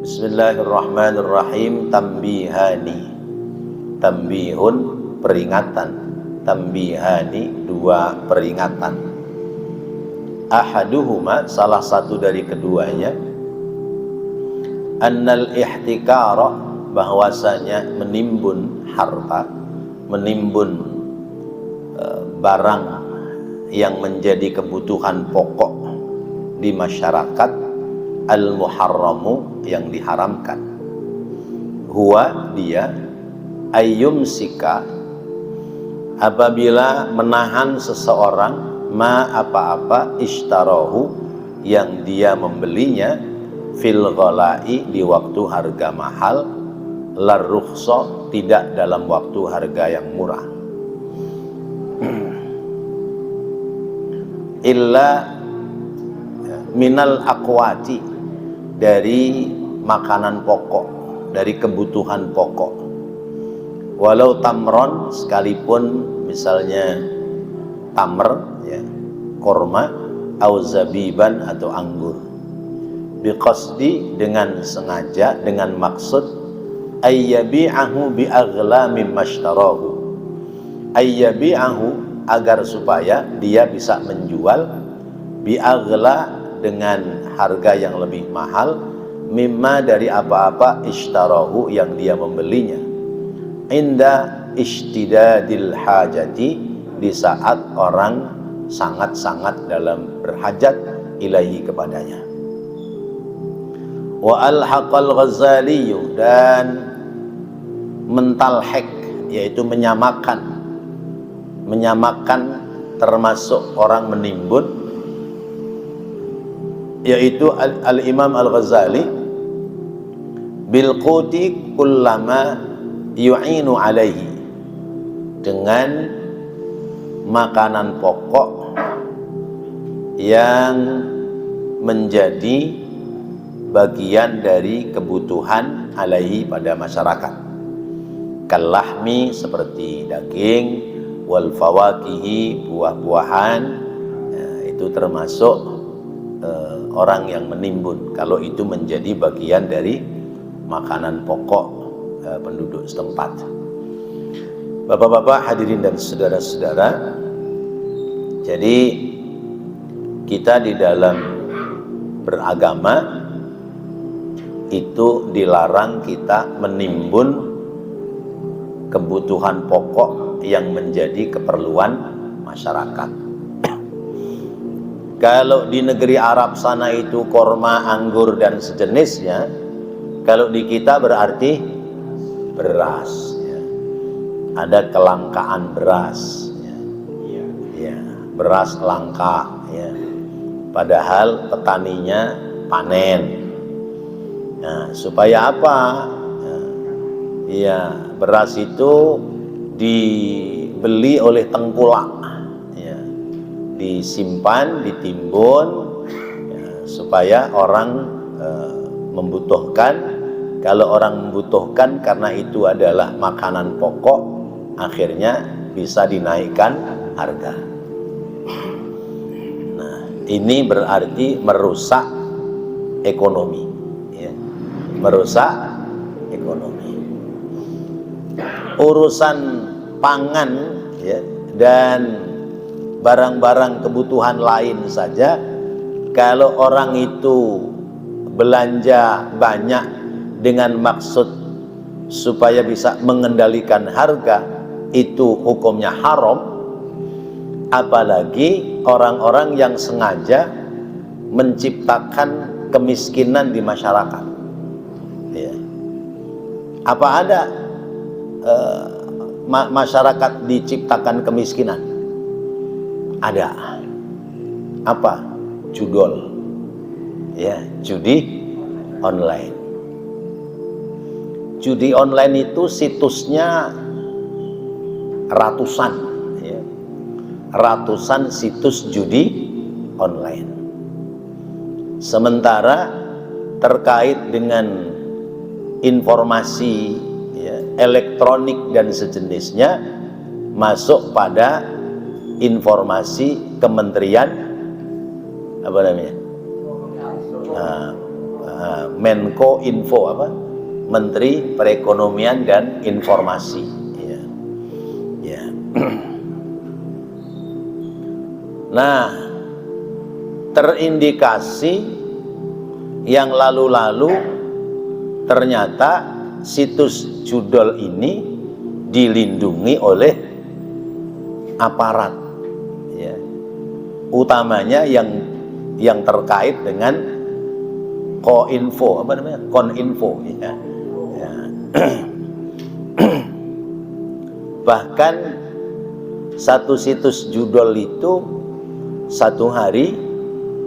Bismillahirrahmanirrahim. Tambihani. Tambihun, peringatan. Tambihani, dua peringatan. Ahaduhuma, salah satu dari keduanya, annal ihtikara, bahwasanya menimbun harta, menimbun barang yang menjadi kebutuhan pokok di masyarakat, al-muharramu, yang diharamkan, huwa, dia, ayyumsika, apabila menahan seseorang, ma, apa-apa, ishtarahu, yang dia membelinya, fil ghalai, di waktu harga mahal, larrukhsa, tidak dalam waktu harga yang murah, illa minal aqwati, dari makanan pokok, dari kebutuhan pokok, walau tamron, sekalipun misalnya tamr, ya, korma, au zabiban, atau anggur, biqasdi, dengan sengaja, dengan maksud, ayyabi'ahu bi'aghla mimma ishtarahu, ayyabi'ahu, agar supaya dia bisa menjual, bi'aghla, dengan harga yang lebih mahal, mimma, dari apa-apa, ishtarahu, yang dia membelinya, inda ishtidadil hajati, di saat orang sangat-sangat dalam berhajat ilahi, kepadanya. Wa al-haqal Ghazali, dan mentalhek, yaitu menyamakan termasuk orang menimbun, yaitu al-Imam Al-Ghazali, bilquti kullama yu'inu alaihi, dengan makanan pokok yang menjadi bagian dari kebutuhan alaihi, pada masyarakat, kalahmi, seperti daging, wal fawakihi, buah-buahan, itu termasuk orang yang menimbun, kalau itu menjadi bagian dari makanan pokok penduduk setempat. Bapak-bapak, hadirin dan saudara-saudara, jadi kita di dalam beragama itu dilarang kita menimbun kebutuhan pokok yang menjadi keperluan masyarakat. Kalau di negeri Arab sana itu korma, anggur, dan sejenisnya, kalau di kita berarti beras, ya. Ada kelangkaan beras, ya. Ya, beras langka, ya. Padahal petaninya panen. Nah, supaya apa? Ya, beras itu dibeli oleh tengkulak, disimpan, ditimbun, ya, supaya orang membutuhkan. Kalau orang membutuhkan karena itu adalah makanan pokok, akhirnya bisa dinaikkan harga. Nah, ini berarti merusak ekonomi, ya. Merusak ekonomi. Urusan pangan, ya, dan barang-barang kebutuhan lain saja, kalau orang itu belanja banyak dengan maksud supaya bisa mengendalikan harga, itu hukumnya haram. Apalagi orang-orang yang sengaja menciptakan kemiskinan di masyarakat, ya. Apa ada masyarakat diciptakan kemiskinan? Ada. Apa? Judol, ya, judi online. Judi online itu situsnya ratusan, ya. Ratusan situs judi online. Sementara terkait dengan informasi, ya, elektronik dan sejenisnya, masuk pada informasi Kementerian apa namanya? Menko Info apa? Menteri Perekonomian dan Informasi. Ya. Ya. Nah, terindikasi yang lalu-lalu ternyata situs judol ini dilindungi oleh aparat, ya. Utamanya yang terkait dengan Koinfo, apa namanya? Koninfo, ya. Ya. Bahkan satu situs judol itu satu hari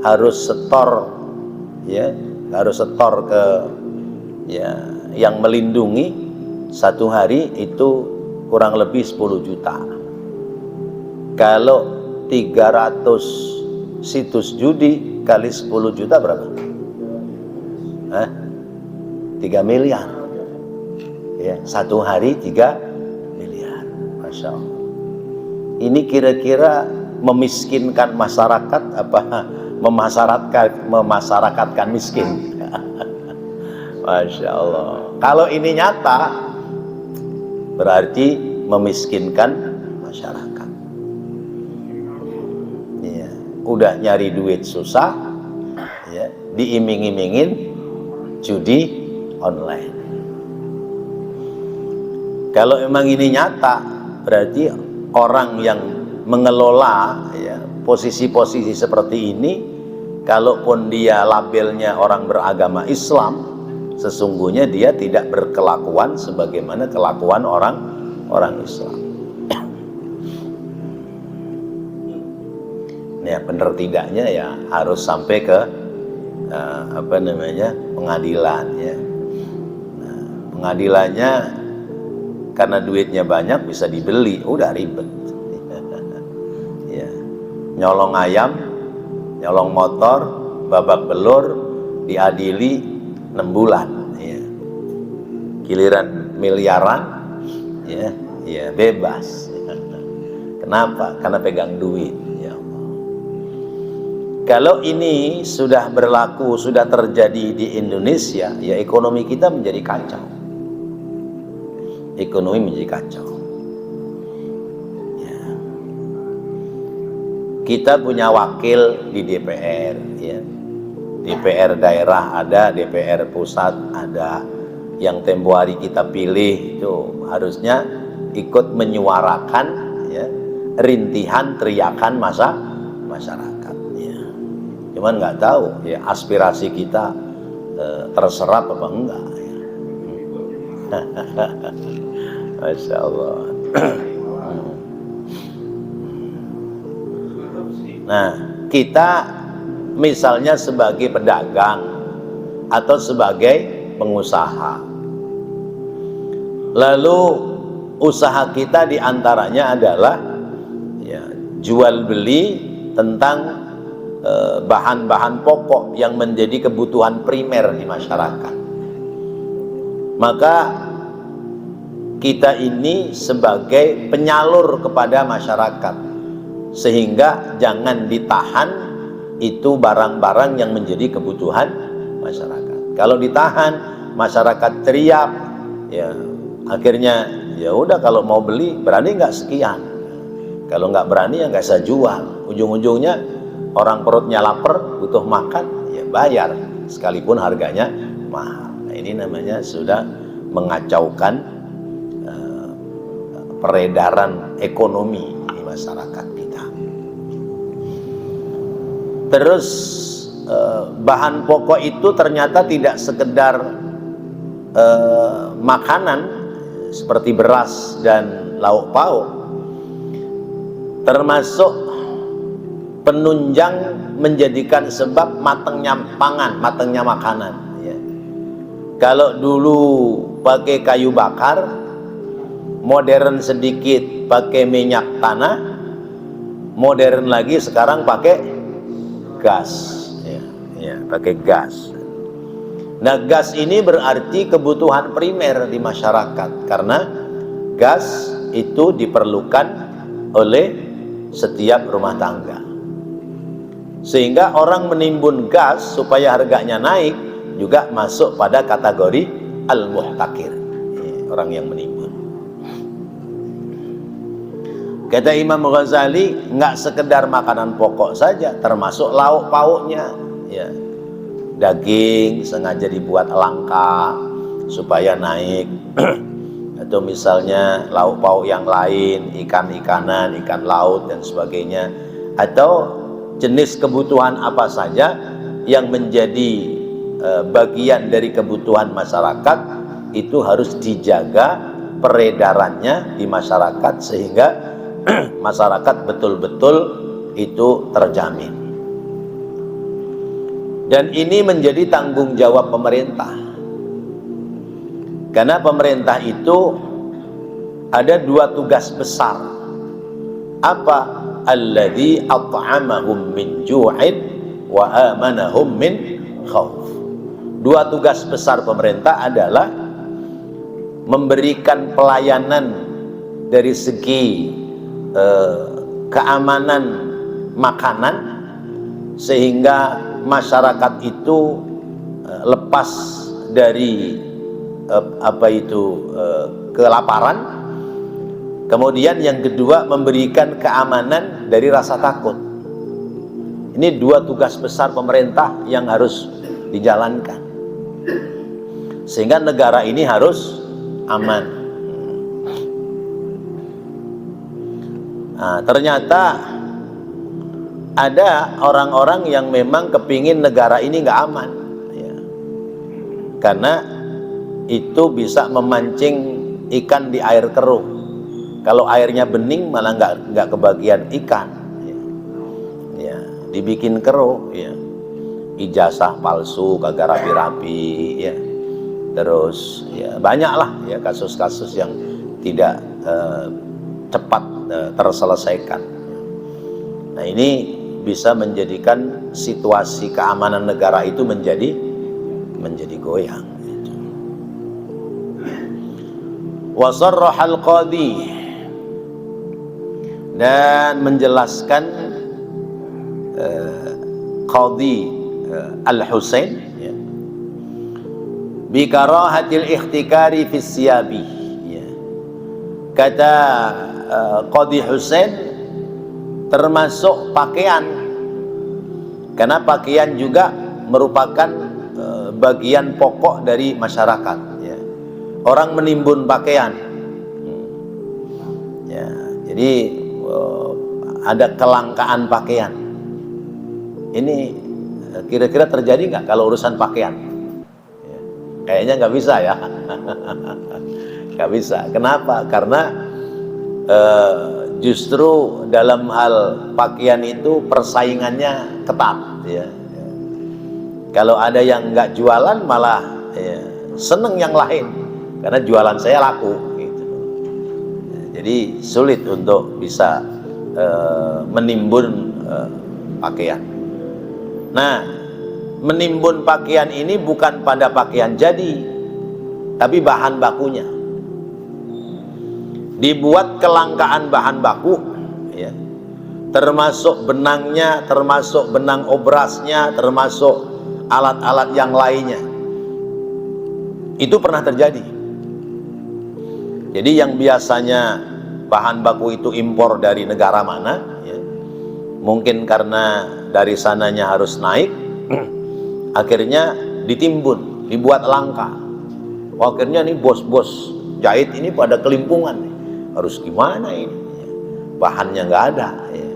harus setor, ya, harus setor ke, ya, yang melindungi satu hari itu kurang lebih 10 juta. Kalau 300 situs judi kali 10 juta berapa? 3 miliar. Ya, satu hari 3 miliar. Masya Allah. Ini kira-kira memiskinkan masyarakat apa memasyarakatkan miskin? Masya Allah. Kalau ini nyata berarti memiskinkan masyarakat. Ya, udah nyari duit susah, ya, diiming-imingin judi online. Kalau memang ini nyata, berarti orang yang mengelola, ya, posisi-posisi seperti ini, kalaupun dia labelnya orang beragama Islam, sesungguhnya dia tidak berkelakuan sebagaimana kelakuan orang Islam. Ya, benar tidaknya ya harus sampai ke pengadilan, ya. Nah, pengadilannya karena duitnya banyak bisa dibeli, udah ribet. Ya. Nyolong ayam, nyolong motor, babak belur, diadili 6 bulan, ya. Giliran miliaran, ya, ya bebas. Kenapa? Karena pegang duit. Ya Allah. Kalau ini sudah berlaku, sudah terjadi di Indonesia, ya ekonomi kita menjadi kacau. Ekonomi menjadi kacau. Ya. Kita punya wakil di DPR, ya. DPR daerah ada, DPR pusat ada. Yang tempo hari kita pilih itu harusnya ikut menyuarakan, ya, rintihan teriakan masyarakat, ya. Cuman nggak tahu, ya, aspirasi kita terserap apa enggak, ya. Masya Allah. Nah, kita misalnya sebagai pedagang atau sebagai pengusaha, lalu usaha kita diantaranya adalah, ya, jual beli tentang bahan-bahan pokok yang menjadi kebutuhan primer di masyarakat. Maka kita ini sebagai penyalur kepada masyarakat, sehingga jangan ditahan itu barang-barang yang menjadi kebutuhan masyarakat. Kalau ditahan, masyarakat teriak, ya akhirnya ya udah, kalau mau beli berani nggak sekian, kalau nggak berani ya nggak bisa jual. Ujung-ujungnya orang perutnya lapar, butuh makan, ya bayar sekalipun harganya mahal. Nah, ini namanya sudah mengacaukan peredaran ekonomi di masyarakat kita. Terus bahan pokok itu ternyata tidak sekedar makanan seperti beras dan lauk pauk, termasuk penunjang menjadikan sebab matangnya pangan, matangnya makanan, ya. Kalau dulu pakai kayu bakar, modern sedikit pakai minyak tanah, modern lagi sekarang pakai gas, ya, ya, pakai gas. Nah, gas ini berarti kebutuhan primer di masyarakat, karena gas itu diperlukan oleh setiap rumah tangga. Sehingga orang menimbun gas supaya harganya naik, juga masuk pada kategori al-muhtakir, orang yang menimbun. Kata Imam Ghazali, nggak sekedar makanan pokok saja, termasuk lauk pauknya, ya. Daging sengaja dibuat langka supaya naik, atau misalnya lauk pauk yang lain, ikan-ikanan, ikan laut dan sebagainya, atau jenis kebutuhan apa saja yang menjadi bagian dari kebutuhan masyarakat, itu harus dijaga peredarannya di masyarakat sehingga masyarakat betul-betul itu terjamin. Dan ini menjadi tanggung jawab pemerintah, karena pemerintah itu ada dua tugas besar. Apa? Alladzi at'amahum min ju'in wa amanahum min khauf. Dua tugas besar pemerintah adalah memberikan pelayanan dari segi keamanan makanan sehingga masyarakat itu lepas dari kelaparan. Kemudian yang kedua, memberikan keamanan dari rasa takut. Ini dua tugas besar pemerintah yang harus dijalankan sehingga negara ini harus aman. Nah, ternyata ada orang-orang yang memang kepingin negara ini nggak aman, ya. Karena itu bisa memancing ikan di air keruh. Kalau airnya bening malah nggak kebagian ikan, ya. Ya, dibikin keruh, ya. Ijazah palsu kagak rapi-rapi, ya. Terus ya banyaklah ya kasus-kasus yang tidak cepat terselesaikan. Nah, ini bisa menjadikan situasi keamanan negara itu menjadi goyang. Wasarrahal qadhi, dan menjelaskan Qadhi Al-Husain, ya, bi karahatil ikhtikari fi siyabi, ya. Kata Qadhi Husain, termasuk pakaian, karena pakaian juga merupakan bagian pokok dari masyarakat, ya. Orang menimbun pakaian, ya, jadi ada kelangkaan pakaian. Ini kira-kira terjadi nggak kalau urusan pakaian? Ya, kayaknya nggak bisa, ya. Nggak bisa. Kenapa? Karena justru dalam hal pakaian itu persaingannya ketat, ya. Kalau ada yang nggak jualan malah, ya, seneng yang lain karena jualan saya laku, gitu. Jadi sulit untuk bisa menimbun pakaian. Nah, menimbun pakaian ini bukan pada pakaian jadi, tapi bahan bakunya. Dibuat kelangkaan bahan baku, ya, termasuk benangnya, termasuk benang obrasnya, termasuk alat-alat yang lainnya. Itu pernah terjadi. Jadi yang biasanya bahan baku itu impor dari negara mana, ya, mungkin karena dari sananya harus naik, akhirnya ditimbun, dibuat langka. Akhirnya nih bos-bos jahit ini pada kelimpungan nih. Harus gimana ini? Bahannya nggak ada, ya.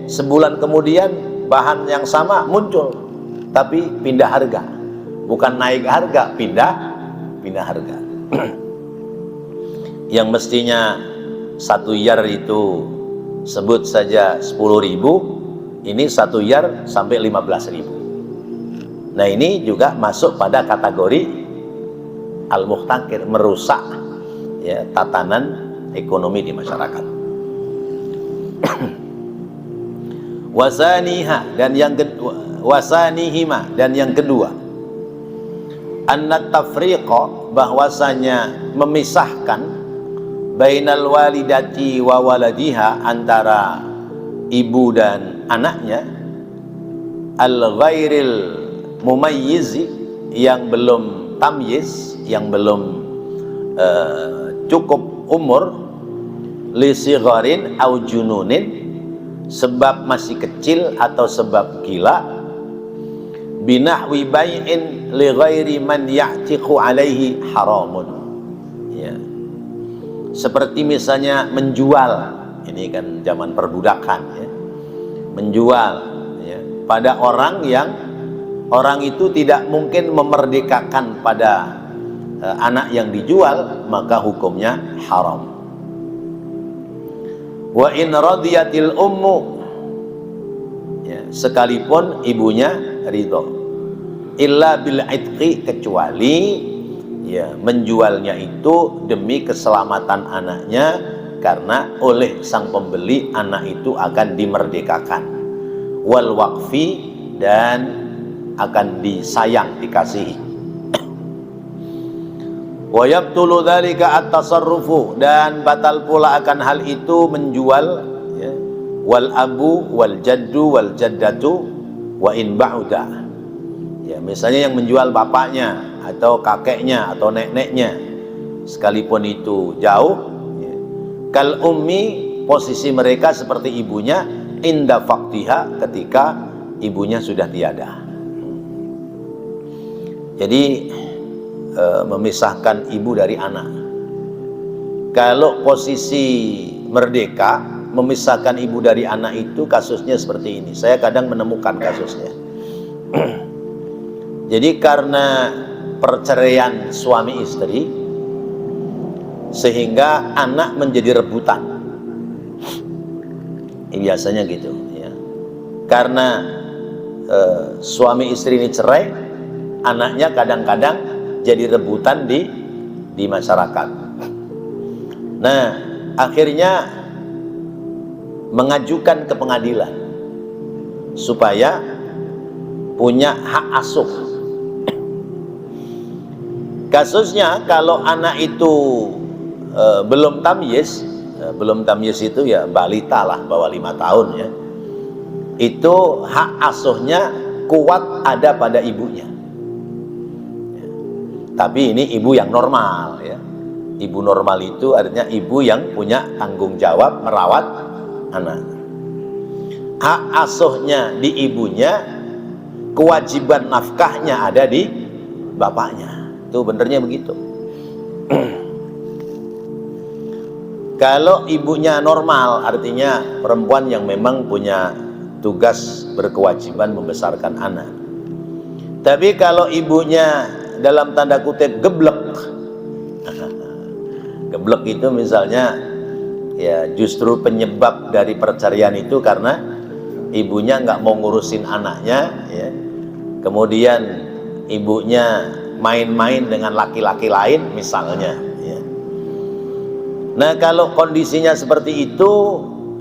Sebulan kemudian bahan yang sama muncul, tapi pindah harga. Bukan naik harga, pindah harga. Yang mestinya 1 yar itu sebut saja 10.000, ini 1 yar sampai 15.000. Nah, ini juga masuk pada kategori al-muhtakir, merusak, ya, tatanan ekonomi di masyarakat. Wasaniha, dan yang kedua, wasanihima, dan yang kedua, annat tafriqa, bahwasanya memisahkan bainal walidati wa waladiha, antara ibu dan anaknya, al ghairil mumayyizi, yang belum tamyiz, yang belum cukup umur, li sigharin au jununin, sebab masih kecil atau sebab gila, binahwi bai'in li ghairi man ya'tiqu alaihi haramun, ya, seperti misalnya menjual, ini kan zaman perbudakan, ya, menjual, ya, pada orang yang orang itu tidak mungkin memerdekakan pada anak yang dijual, maka hukumnya haram. Wa in radiyatil ummu, ya, sekalipun ibunya ridho, illa bil itqi, kecuali ya menjualnya itu demi keselamatan anaknya, karena oleh sang pembeli anak itu akan dimerdekakan, wal waqfi, dan akan disayang, dikasihi. Wa yabtulu dzalika at-tasarrufu, dan batal pula akan hal itu menjual, ya, wal abu wal jaddu wal jaddatu wa in ba'uda, ya, misalnya yang menjual bapaknya atau kakeknya atau neneknya, sekalipun itu jauh, ya. Kal ummi, posisi mereka seperti ibunya, inda faqtiha, ketika ibunya sudah tiada. Jadi memisahkan ibu dari anak. Kalau posisi merdeka, memisahkan ibu dari anak itu kasusnya seperti ini. Saya kadang menemukan kasusnya. Jadi karena perceraian suami istri, sehingga anak menjadi rebutan. Ini biasanya gitu, ya. Karena suami istri ini cerai, anaknya kadang-kadang jadi rebutan di masyarakat. Nah, akhirnya mengajukan ke pengadilan supaya punya hak asuh. Kasusnya kalau anak itu belum tamyiz, belum tamyiz itu ya balita lah, bawah 5 tahun, ya, itu hak asuhnya kuat ada pada ibunya. Tapi ini ibu yang normal, ya. Ibu normal itu artinya ibu yang punya tanggung jawab merawat anak. Hak asuhnya di ibunya, kewajiban nafkahnya ada di bapaknya. Itu benernya begitu. Kalau ibunya normal, artinya perempuan yang memang punya tugas berkewajiban membesarkan anak. Tapi kalau ibunya dalam tanda kutip geblek, geblek itu misalnya ya justru penyebab dari perceraian itu karena ibunya nggak mau ngurusin anaknya, ya. Kemudian ibunya main-main dengan laki-laki lain misalnya, ya. Nah, kalau kondisinya seperti itu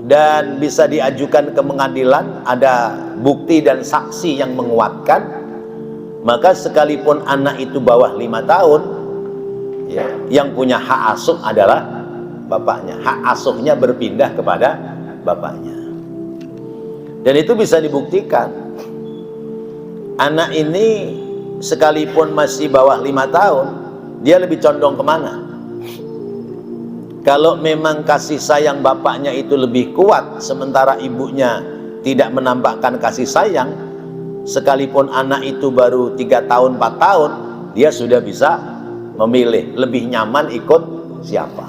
dan bisa diajukan ke pengadilan, ada bukti dan saksi yang menguatkan, maka sekalipun anak itu bawah 5 tahun, ya, yang punya hak asuh adalah bapaknya. Hak asuhnya berpindah kepada bapaknya. Dan itu bisa dibuktikan. Anak ini sekalipun masih bawah 5 tahun, dia lebih condong kemana? Kalau memang kasih sayang bapaknya itu lebih kuat, sementara ibunya tidak menampakkan kasih sayang, sekalipun anak itu baru 3 tahun 4 tahun, dia sudah bisa memilih lebih nyaman ikut siapa.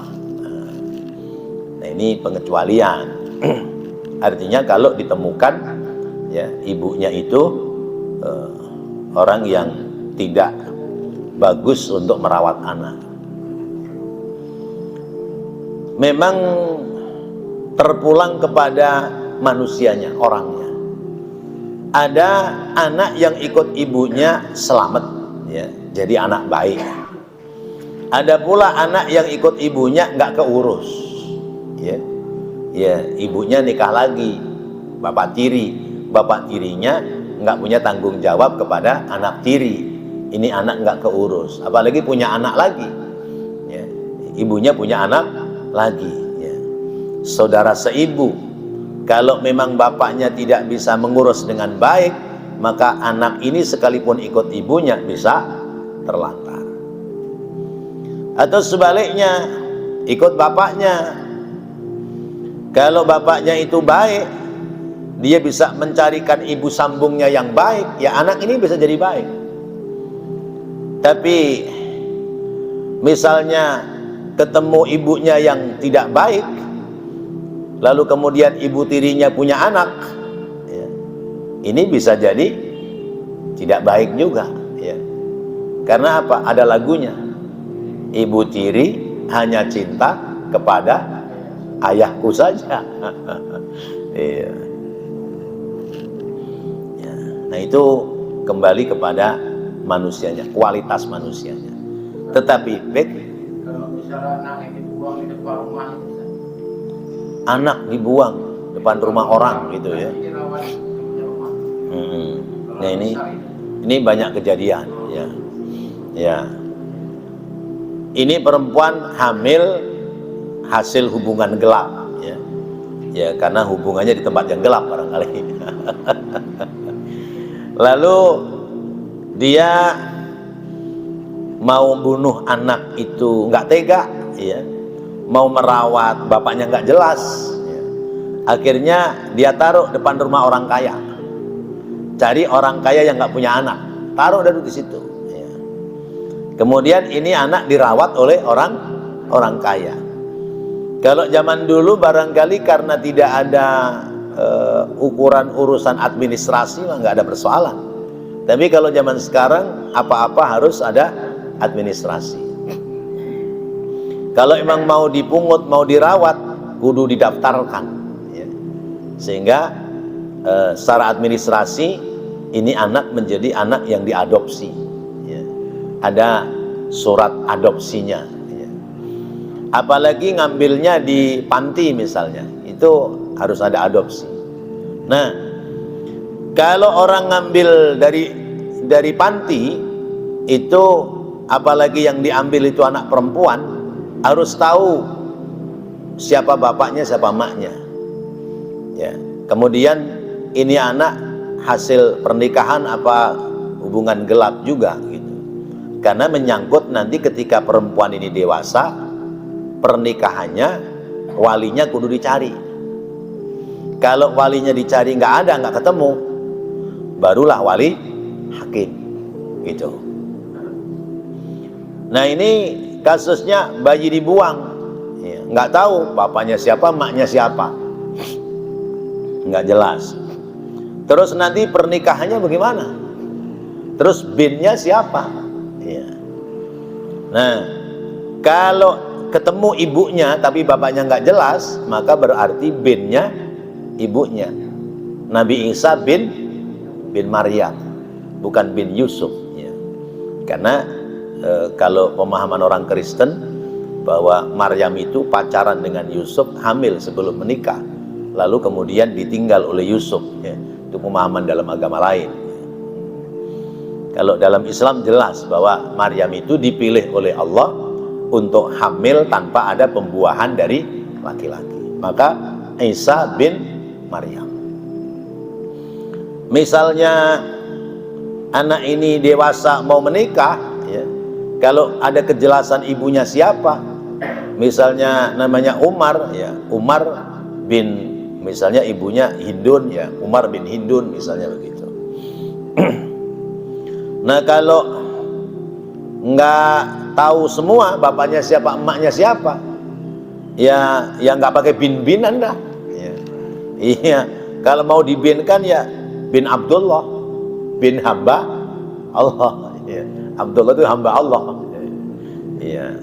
Nah, ini pengecualian. Artinya kalau ditemukan, ya, ibunya itu orang yang tidak bagus untuk merawat anak. Memang terpulang kepada manusianya, orangnya. Ada anak yang ikut ibunya selamat, ya, jadi anak baik. Ada pula anak yang ikut ibunya nggak keurus, ya, ya, ibunya nikah lagi, bapak tirinya nggak punya tanggung jawab kepada anak tiri. Ini anak nggak keurus, apalagi punya anak lagi, ya, ibunya punya anak lagi, ya. Saudara seibu, kalau memang bapaknya tidak bisa mengurus dengan baik, maka anak ini sekalipun ikut ibunya bisa terlantar. Atau sebaliknya, ikut bapaknya. Kalau bapaknya itu baik, dia bisa mencarikan ibu sambungnya yang baik, ya anak ini bisa jadi baik. Tapi misalnya ketemu ibunya yang tidak baik, lalu kemudian ibu tirinya punya anak, ya, ini bisa jadi tidak baik juga, ya. Karena apa? Ada lagunya, ibu tiri hanya cinta kepada ayahku saja. Iya. Ya. Nah itu kembali kepada manusianya, kualitas manusianya. Tetapi kalau misalnya anak dibuang di depan rumah, anak dibuang depan rumah orang gitu ya. Nah ini banyak kejadian, ya. Ya. Ini perempuan hamil hasil hubungan gelap, ya. Ya karena hubungannya di tempat yang gelap barangkali. Lalu dia mau bunuh anak itu nggak tega, ya. Mau merawat bapaknya nggak jelas, ya. Akhirnya dia taruh depan rumah orang kaya. Cari orang kaya yang nggak punya anak, taruh dulu di situ. Ya. Kemudian ini anak dirawat oleh orang kaya. Kalau zaman dulu barangkali karena tidak ada ukuran urusan administrasi, nggak ada persoalan. Tapi kalau zaman sekarang apa-apa harus ada administrasi. Kalau emang mau dipungut, mau dirawat, kudu didaftarkan, ya. Sehingga secara administrasi ini anak menjadi anak yang diadopsi, ya. Ada surat adopsinya, ya. Apalagi ngambilnya di panti misalnya, itu harus ada adopsi. Nah, kalau orang ngambil dari panti itu, apalagi yang diambil itu anak perempuan, harus tahu siapa bapaknya, siapa emaknya, ya. Kemudian ini anak hasil pernikahan apa hubungan gelap juga gitu. Karena menyangkut nanti ketika perempuan ini dewasa, pernikahannya walinya kudu dicari. Kalau walinya dicari nggak ada, nggak ketemu, barulah wali hakim gitu. Nah ini kasusnya bayi dibuang, ya, nggak tahu bapaknya siapa, maknya siapa, nggak jelas. Terus nanti pernikahannya bagaimana? Terus binnya siapa? Ya. Nah kalau ketemu ibunya tapi bapaknya nggak jelas, maka berarti binnya ibunya. Nabi Isa bin Maryam, bukan bin Yusuf, ya. Karena kalau pemahaman orang Kristen bahwa Maryam itu pacaran dengan Yusuf, hamil sebelum menikah, lalu kemudian ditinggal oleh Yusuf, ya. Itu pemahaman dalam agama lain. Kalau dalam Islam jelas bahwa Maryam itu dipilih oleh Allah untuk hamil tanpa ada pembuahan dari laki-laki. Maka Isa bin Maryam. Misalnya anak ini dewasa mau menikah, ya, kalau ada kejelasan ibunya siapa, misalnya namanya Umar, ya, Umar bin, misalnya ibunya Hindun, ya, Umar bin Hindun misalnya begitu. Nah kalau nggak tahu semua bapaknya siapa, emaknya siapa, ya nggak pakai bin-binan dah, ya. Iya, kalau mau dibinkan ya bin Abdullah, bin hamba Allah, ya. Abdullah itu hamba Allah, ya.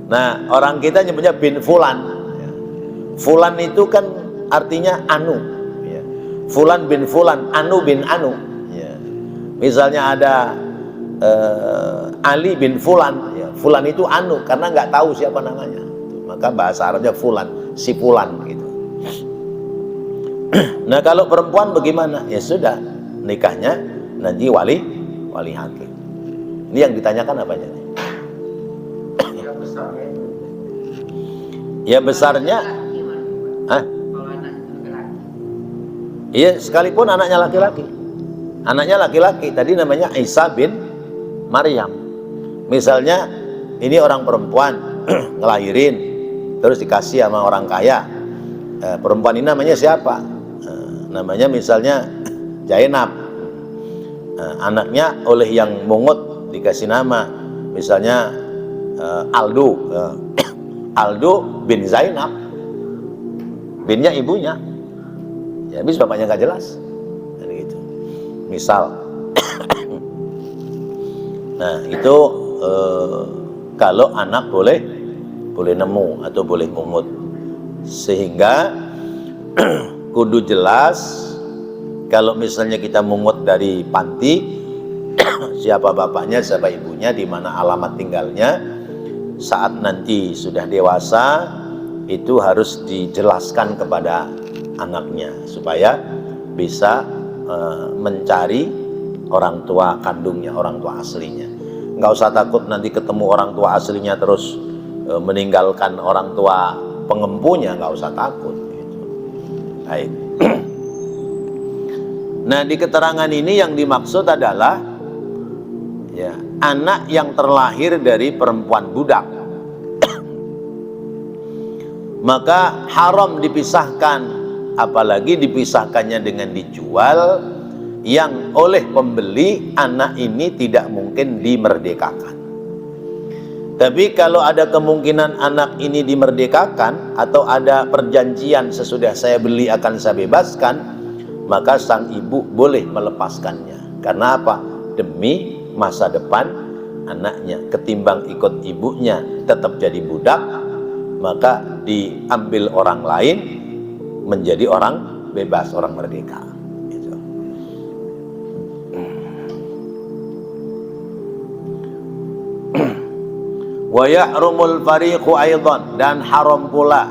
Nah orang kita nyebutnya bin Fulan, ya. Fulan itu kan artinya anu, ya. Fulan bin Fulan, anu bin anu, ya. Misalnya ada Ali bin Fulan, ya. Fulan itu anu karena nggak tahu siapa namanya, maka bahasa Arabnya Fulan, si Fulan gitu. Nah kalau perempuan bagaimana? Ya sudah, nikahnya nanti wali hakim. Ini yang ditanyakan apanya? Ya besarnya, iya sekalipun anaknya laki-laki, Anaknya laki-laki, tadi namanya Isa bin Maryam. Misalnya ini orang perempuan ngelahirin, terus dikasih sama orang kaya. Perempuan ini namanya siapa? Namanya misalnya Zainab. Anaknya oleh yang mungut dikasih nama, misalnya Aldo. Aldo bin Zainab, binnya ibunya. Ya, habis bapaknya nggak jelas. Gitu. Misal. Nah, itu kalau anak boleh nemu atau boleh mungut. Sehingga kudu jelas kalau misalnya kita mungut dari panti, siapa bapaknya, siapa ibunya, di mana alamat tinggalnya. Saat nanti sudah dewasa, itu harus dijelaskan kepada anaknya supaya bisa mencari orang tua kandungnya, orang tua aslinya. Nggak usah takut nanti ketemu orang tua aslinya terus meninggalkan orang tua pengempunya, nggak usah takut gitu. Baik. Nah, di keterangan ini yang dimaksud adalah ya, anak yang terlahir dari perempuan budak. Maka haram dipisahkan, apalagi dipisahkannya dengan dijual, yang oleh pembeli anak ini tidak mungkin dimerdekakan. Tapi kalau ada kemungkinan anak ini dimerdekakan atau ada perjanjian sesudah saya beli akan saya bebaskan, maka sang ibu boleh melepaskannya. Karena apa? Demi masa depan anaknya. Ketimbang ikut ibunya tetap jadi budak, maka diambil orang lain menjadi orang bebas, orang merdeka. Gitu. Wa yahrumul fariqu aidan, dan haram pula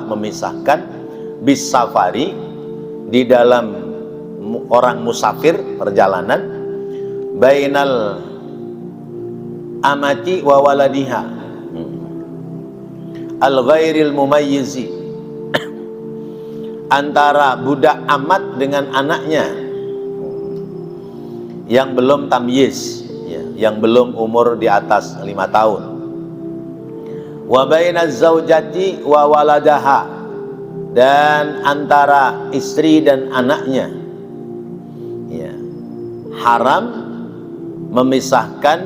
memisahkan bisafari, di dalam orang musafir perjalanan, bainal amati wa waladiha al ghairil mumayyizi, antara budak amat dengan anaknya yang belum tamyiz, yang belum umur di atas 5 tahun. Wa bainaz zaujati wa waladaha, dan antara istri dan anaknya. Ya. Haram memisahkan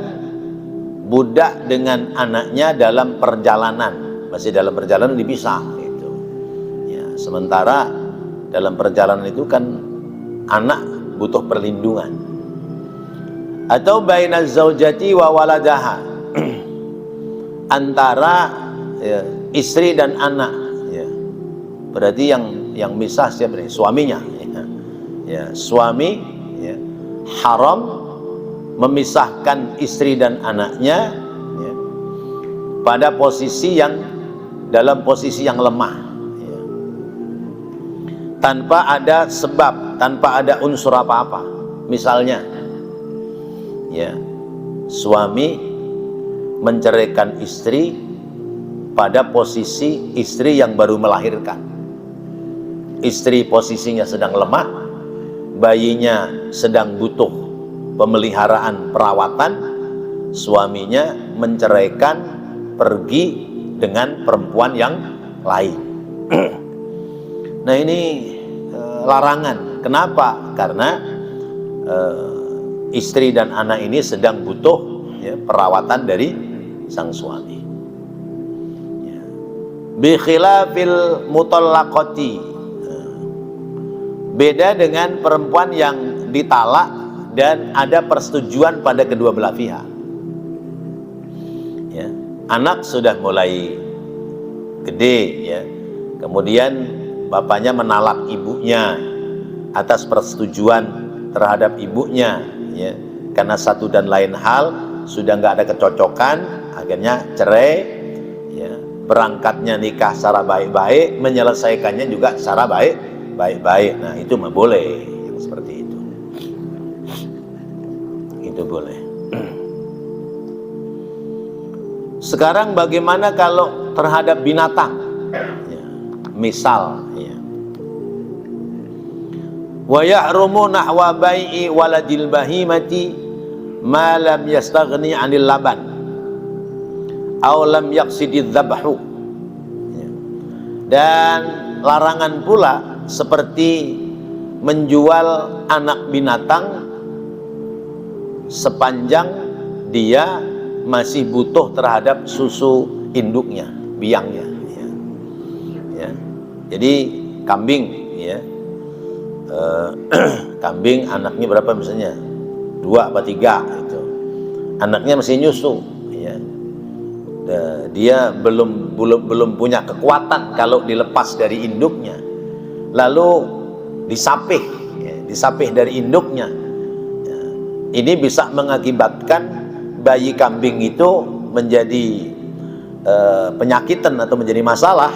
budak dengan anaknya dalam perjalanan. Masih dalam perjalanan dipisah gitu. Ya, sementara dalam perjalanan itu kan anak butuh perlindungan. Atau bainaz zaujati wa waladaha, antara ya, istri dan anak. Ya. Berarti yang misah siapa nih? Suaminya. Ya, suami ya, haram memisahkan istri dan anaknya ya, pada posisi yang dalam posisi yang lemah ya. Tanpa ada sebab, tanpa ada unsur apa-apa. Misalnya ya, suami menceraikan istri pada posisi istri yang baru melahirkan. Istri posisinya sedang lemah, bayinya sedang butuh pemeliharaan, perawatan, suaminya menceraikan, pergi dengan perempuan yang lain. Nah, ini larangan. Kenapa? Karena istri dan anak ini sedang butuh ya, perawatan dari sang suami. Ya. Bi khilafil mutallaqati, beda dengan perempuan yang ditalak dan ada persetujuan pada kedua belah pihak. Ya. Anak sudah mulai gede, ya. Kemudian bapaknya menalak ibunya atas persetujuan terhadap ibunya, ya. Karena satu dan lain hal sudah nggak ada kecocokan, akhirnya cerai. Ya. Berangkatnya nikah secara baik-baik, menyelesaikannya juga secara baik-baik. Nah, itu mah boleh yang seperti itu. Itu boleh. Sekarang bagaimana kalau terhadap binatang? Ya, misal, ya, Wa yahrumu nahwa bai'i waladil bahimati ma lam yastaghni 'anil laban aw lam yaqsididz dzabhu. Dan larangan pula seperti menjual anak binatang sepanjang dia masih butuh terhadap susu induknya, biangnya, ya. Ya. Jadi kambing, ya, kambing anaknya berapa misalnya, 2 atau 3 itu, anaknya masih nyusu, ya. Dia belum punya kekuatan kalau dilepas dari induknya, lalu disapih, ya, disapih dari induknya, ya. Ini bisa mengakibatkan bayi kambing itu menjadi penyakitan atau menjadi masalah.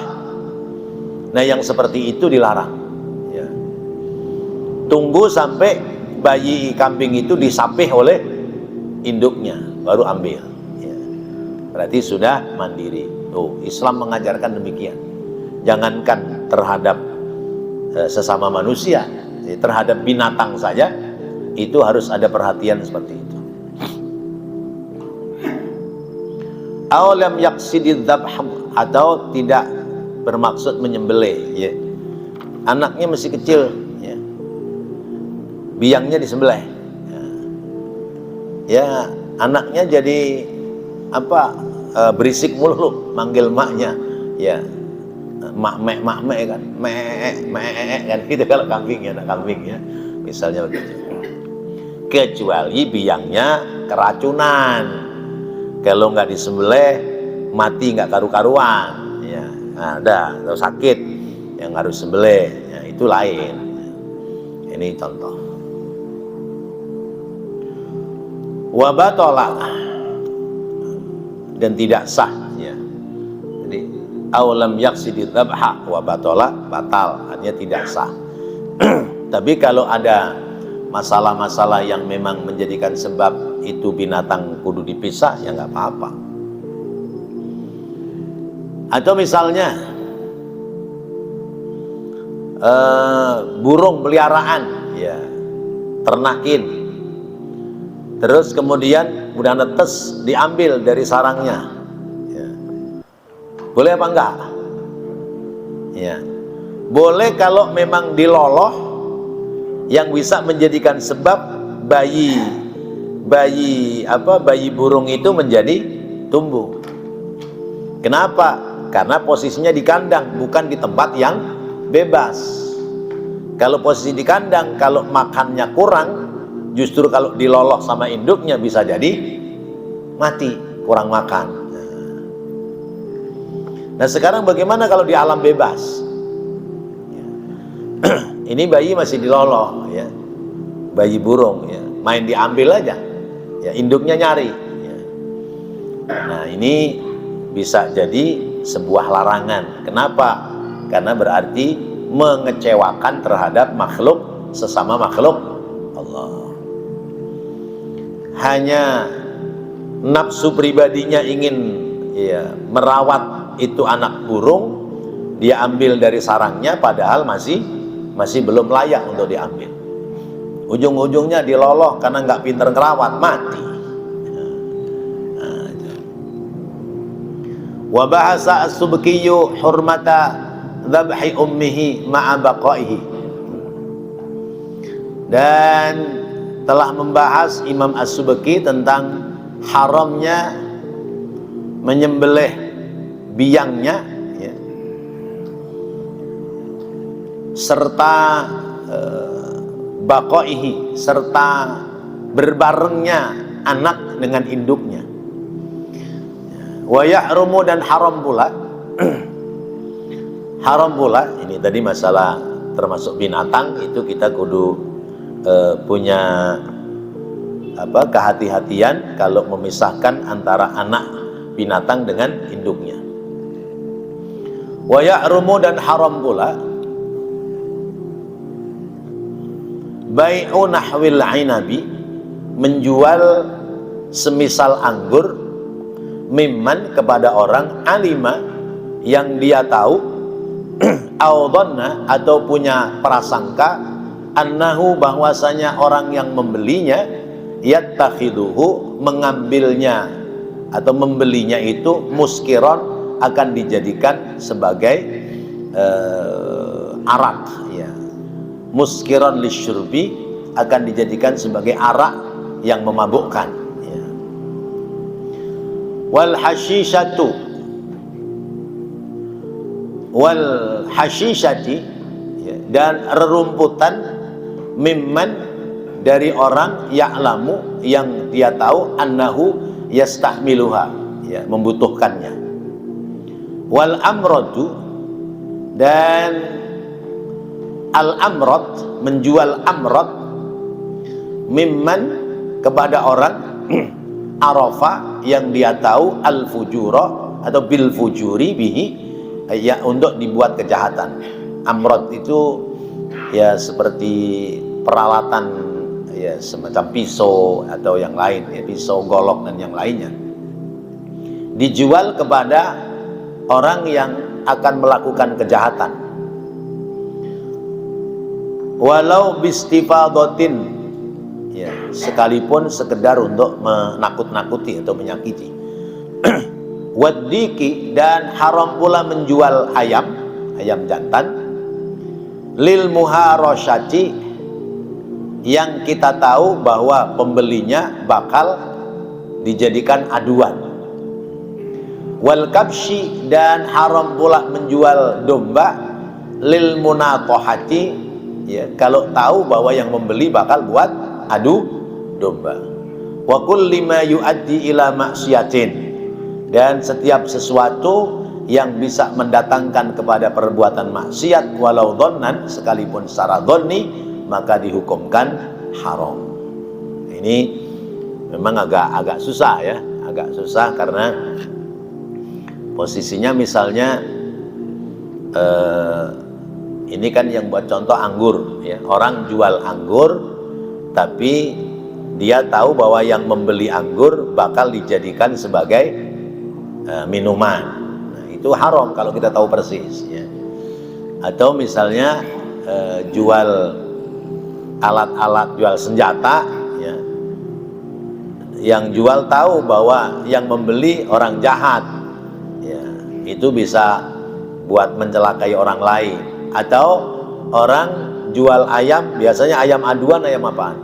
Nah, yang seperti itu dilarang, ya. Tunggu sampai bayi kambing itu disapih oleh induknya baru ambil, ya. Berarti sudah mandiri. Tuh, Islam mengajarkan demikian. Jangankan terhadap sesama manusia, terhadap binatang saja itu harus ada perhatian seperti itu. Aw lam yaqsididz dzabh, atau tidak bermaksud menyembelih, ya. Anaknya masih kecil, ya. Biangnya disembelih, ya. Ya, anaknya jadi apa, berisik mulu manggil maknya, ya, mak-mek kan, mek kan gitu kalau kambing, ya, anak kambing, ya, misalnya begitu. Kecuali biangnya keracunan. Kalau nggak disembelih mati nggak karu-karuan, ya, ada atau sakit yang harus sembelih, ya, itu lain. Ini contoh. Wa batala, dan tidak sah, ya. Jadi aulam yaqsididz dzabha wa batala, batal, artinya tidak sah. Tapi kalau ada masalah-masalah yang memang menjadikan sebab itu binatang kudu dipisah, ya nggak apa-apa. Atau misalnya burung peliharaan, ya, ternakin, terus kemudian udah netes diambil dari sarangnya, ya. Boleh apa enggak? Ya, boleh kalau memang diloloh yang bisa menjadikan sebab bayi burung itu menjadi tumbuh. Kenapa? Karena posisinya di kandang, bukan di tempat yang bebas. Kalau posisi di kandang, kalau makannya kurang, justru kalau diloloh sama induknya bisa jadi mati, kurang makan. Nah, sekarang bagaimana kalau di alam bebas? Ini bayi masih diloloh, ya, bayi burung, ya, main diambil aja, ya, induknya nyari, ya. Nah, ini bisa jadi sebuah larangan. Kenapa? Karena berarti mengecewakan terhadap makhluk, sesama makhluk Allah. Hanya nafsu pribadinya ingin, ya, merawat itu anak burung, dia ambil dari sarangnya padahal masih belum layak untuk diambil. Ujung-ujungnya diloloh karena nggak pinter ngerawat, mati. Wa bahasa as-subkiyyu hurmata dzabhi ummihi ma'a baqaihi. Dan telah membahas Imam As-Subki tentang haramnya menyembelih biangnya, ya, serta baqaihi, serta berbarengnya anak dengan induknya. Wa yahrumu, dan haram pula haram pula, ini tadi masalah termasuk binatang, itu kita kudu punya kehati-hatian kalau memisahkan antara anak binatang dengan induknya. Wa yahrumu, dan haram pula bai'u nahwil ainabi, menjual semisal anggur, mimman, kepada orang alima, yang dia tahu, au dhanna, atau punya prasangka, annahu bahwasanya orang yang membelinya yattakhiduhu mengambilnya atau membelinya itu muskiron akan dijadikan sebagai arak ya. Muskiron lisyurbi akan dijadikan sebagai arak yang memabukkan ya. Wal hashishati ya, dan rerumputan mimman dari orang ya'lamu yang dia tahu annahu yastahmiluha ya, membutuhkannya. Wal amradu dan al amrad menjual amrad mimman kepada orang arafa yang dia tahu al fujura atau bil fujuri bihi ya, untuk dibuat kejahatan. Amrad itu ya seperti peralatan ya, semacam pisau atau yang lain ya, pisau, golok dan yang lainnya, dijual kepada orang yang akan melakukan kejahatan. Walau bistifadatin ya, sekalipun sekedar untuk menakut-nakuti atau menyakiti. Wadiki dan haram pula menjual ayam jantan lil muharosyati yang kita tahu bahwa pembelinya bakal dijadikan aduan. Wal kabsyi dan haram pula menjual domba lil munatohati ya, kalau tahu bahwa yang membeli bakal buat adu domba. Wa kulli ma yuaddi ila maksiatin dan setiap sesuatu yang bisa mendatangkan kepada perbuatan maksiat walau dhannan sekalipun secara dhonni maka dihukumkan haram. Ini memang agak susah ya, agak susah karena posisinya misalnya ini kan yang buat contoh anggur ya, orang jual anggur tapi dia tahu bahwa yang membeli anggur bakal dijadikan sebagai minuman. Nah, itu haram kalau kita tahu persis ya. Atau misalnya jual alat-alat, jual senjata ya, yang jual tahu bahwa yang membeli orang jahat ya, itu bisa buat mencelakai orang lain. Atau orang jual ayam, biasanya ayam aduan, ayam apaan?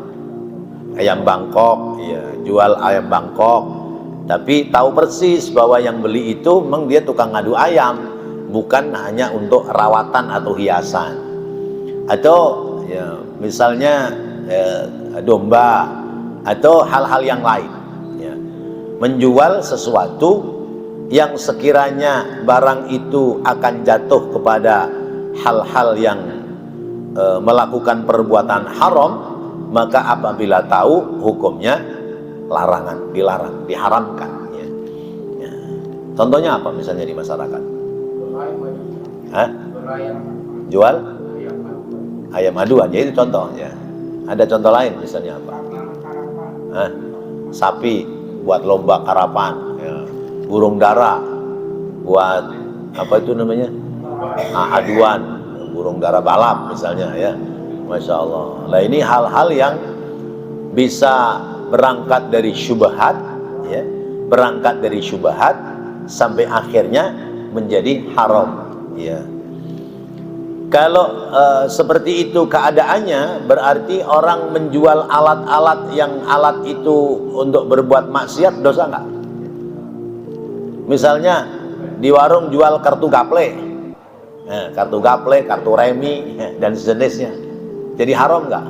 Ayam Bangkok ya, jual ayam Bangkok tapi tahu persis bahwa yang beli itu memang dia tukang ngadu ayam, bukan hanya untuk rawatan atau hiasan. Atau ya, misalnya domba atau hal-hal yang lain ya. Menjual sesuatu yang sekiranya barang itu akan jatuh kepada hal-hal yang melakukan perbuatan haram, maka apabila tahu hukumnya larangan, dilarang, diharamkan ya. Ya. Contohnya apa misalnya di masyarakat? Hah? Jual ayam aduan, ya itu contoh ya. Ada contoh lain misalnya apa? Hah? Sapi buat lomba karapan ya. Burung dara buat apa itu namanya? Aduan, burung dara balap misalnya ya. Masya Allah. Nah ini hal-hal yang bisa berangkat dari syubhat ya, berangkat dari syubhat sampai akhirnya menjadi haram ya. Kalau seperti itu keadaannya, berarti orang menjual alat-alat yang alat itu untuk berbuat maksiat, dosa nggak? Misalnya di warung jual kartu gaple, kartu gaple, kartu remi dan sejenisnya, jadi haram nggak?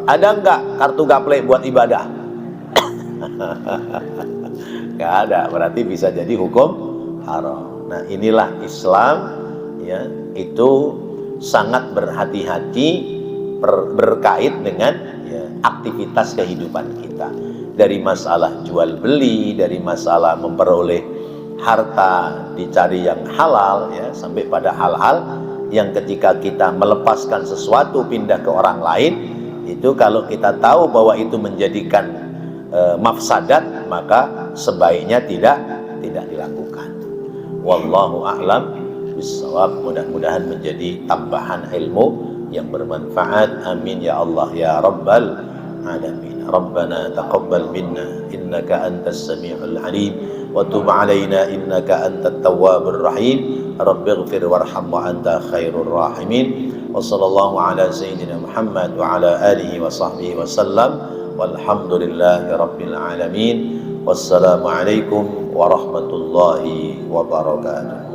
Ada nggak kartu gaple buat ibadah? Nggak ada, berarti bisa jadi hukum haram. Nah inilah Islam ya, itu sangat berhati-hati berkait dengan ya, aktivitas kehidupan kita, dari masalah jual beli, dari masalah memperoleh harta dicari yang halal ya, sampai pada hal-hal yang ketika kita melepaskan sesuatu pindah ke orang lain, itu kalau kita tahu bahwa itu menjadikan mafsadat, maka sebaiknya tidak dilakukan. Wallahu a'lam bishawab. Mudah-mudahan menjadi tambahan ilmu yang bermanfaat. Amin ya Allah ya Rabbal Alamin. Rabbana taqabbal minna innaka antas sami'ul alim wa tub alaina innaka antat tawwabur rahim. Rabbighfir warham wa anta khairur rahimin. Wa sallallahu ala sayyidina Muhammad wa ala alihi wa sahbihi wa sallam. Walhamdulillahi rabbil alamin. Wassalamu alaikum warahmatullahi wabarakatuh.